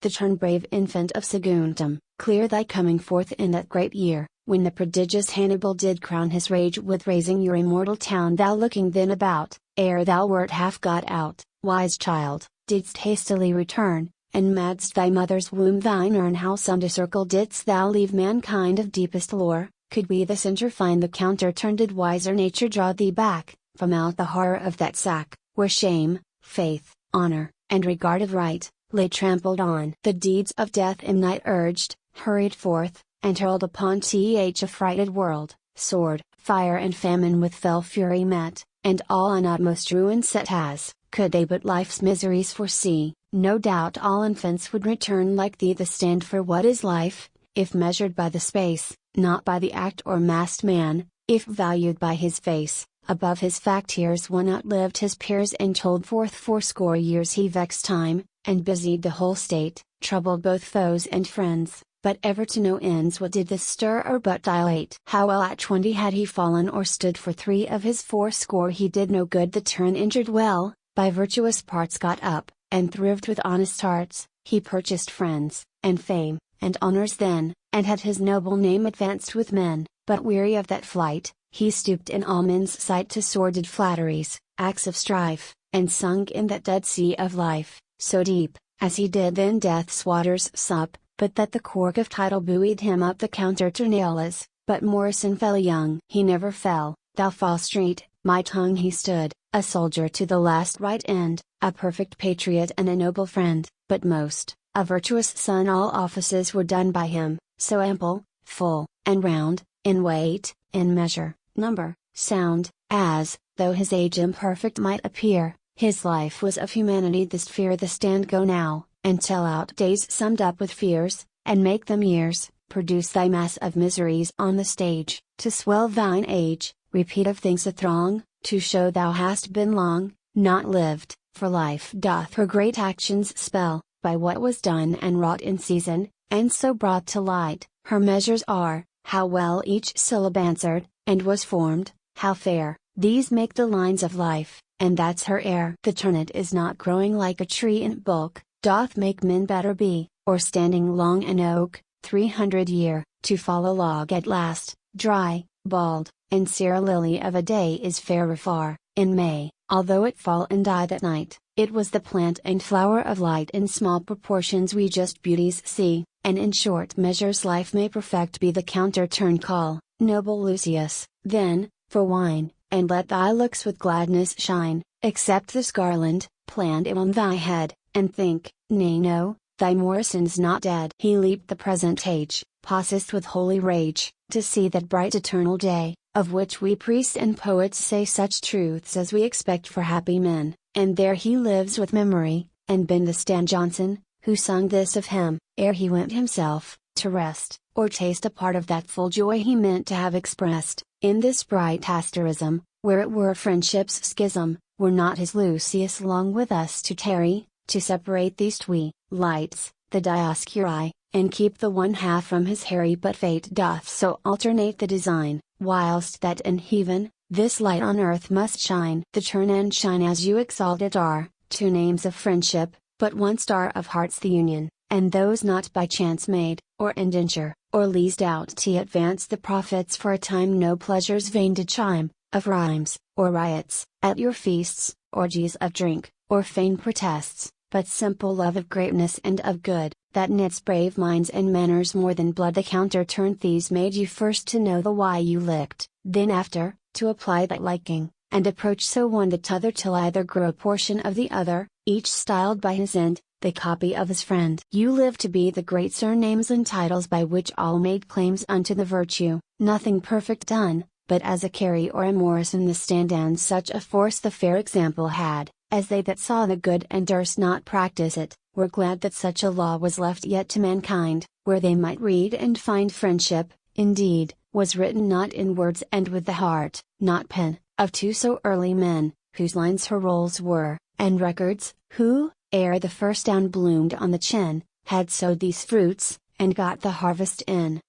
the turn brave infant of Saguntum, clear thy coming forth in that great year, when the prodigious Hannibal did crown his rage with razing your immortal town. Thou looking then about, ere thou wert half got out, wise child, didst hastily return, and madst thy mother's womb thine urn. How some circle didst thou leave mankind of deepest lore, could we the center find the counter turn, did wiser nature draw thee back, from out the horror of that sack, where shame, faith, honor, and regard of right, lay trampled on. The deeds of death in night urged, hurried forth, and hurled upon th affrighted world, sword, fire and famine with fell fury met, and all on utmost ruin set. As, could they but life's miseries foresee, no doubt all infants would return like thee. The stand for what is life, if measured by the space, not by the act or massed man, if valued by his face, above his fact. Here's one outlived his peers and told forth 80 years he vexed time, and busied the whole state, troubled both foes and friends, but ever to no ends. What did this stir or but dilate? How well at 20 had he fallen or stood for 3 of his 80, he did no good. The turn injured well, by virtuous parts got up, and thrived with honest hearts. He purchased friends, and fame, and honors then, and had his noble name advanced with men, but weary of that flight, he stooped in all men's sight to sordid flatteries, acts of strife, and sunk in that dead sea of life, so deep, as he did then death's waters sup, but that the cork of title buoyed him up the counter to Naillas. But Morrison fell young. He never fell, thou Fall Street, my tongue. He stood, a soldier to the last right end, a perfect patriot and a noble friend, but most, a virtuous son. All offices were done by him, so ample, full, and round, in weight, in measure, number, sound, as, though his age imperfect might appear, his life was of humanity. The sphere the stand go now, and tell out days summed up with fears, and make them years, produce thy mass of miseries on the stage, to swell thine age, repeat of things a throng, to show thou hast been long, not lived, for life doth her great actions spell, by what was done and wrought in season, and so brought to light. Her measures are, how well each syllable answered, and was formed, how fair, these make the lines of life, and that's her air. The turnip is not growing like a tree in bulk, doth make men better be, or standing long an oak, 300 year, to fall a log at last, dry, bald, and sere lily of a day is fairer far, in May, although it fall and die that night. It was the plant and flower of light in small proportions we just beauties see, and in short measures life may perfect be the counter turn. Call, noble Lucius, then, for wine, and let thy looks with gladness shine, accept this garland, plant it on thy head, and think, nay no, thy Morrison's not dead. He leaped the present age, possessed with holy rage, to see that bright eternal day, of which we priests and poets say such truths as we expect for happy men, and there he lives with memory, and been the stand Jonson, who sung this of him, ere he went himself, to rest, or taste a part of that full joy he meant to have expressed, in this bright asterism, where it were friendship's schism, were not his Lucius long with us to tarry, to separate these twee lights, the Dioscuri, and keep the one half from his Harry. But fate doth so alternate the design, whilst that in heaven, this light on earth must shine. The turn and shine as you exalt it are, 2 names of friendship, but one star of hearts the union, and those not by chance made, or indenture, or leased out to advance the profits for a time. No pleasures vain to chime, of rhymes, or riots, at your feasts, orgies of drink, or vain protests, but simple love of greatness and of good, that knits brave minds and manners more than blood. The counter turn these made you first to know the why you licked, then after, to apply that liking, and approach so one the t'other till either grew a portion of the other, each styled by his end, the copy of his friend. You live to be the great surnames and titles by which all made claims unto the virtue, nothing perfect done, but as a Carey or a Morrison the stand. And such a force the fair example had, as they that saw the good and durst not practice it, were glad that such a law was left yet to mankind, where they might read and find friendship, indeed, was written not in words and with the heart, not pen, of 2 so early men, whose lines her rolls were, and records, who, ere the first down bloomed on the chin, had sowed these fruits, and got the harvest in.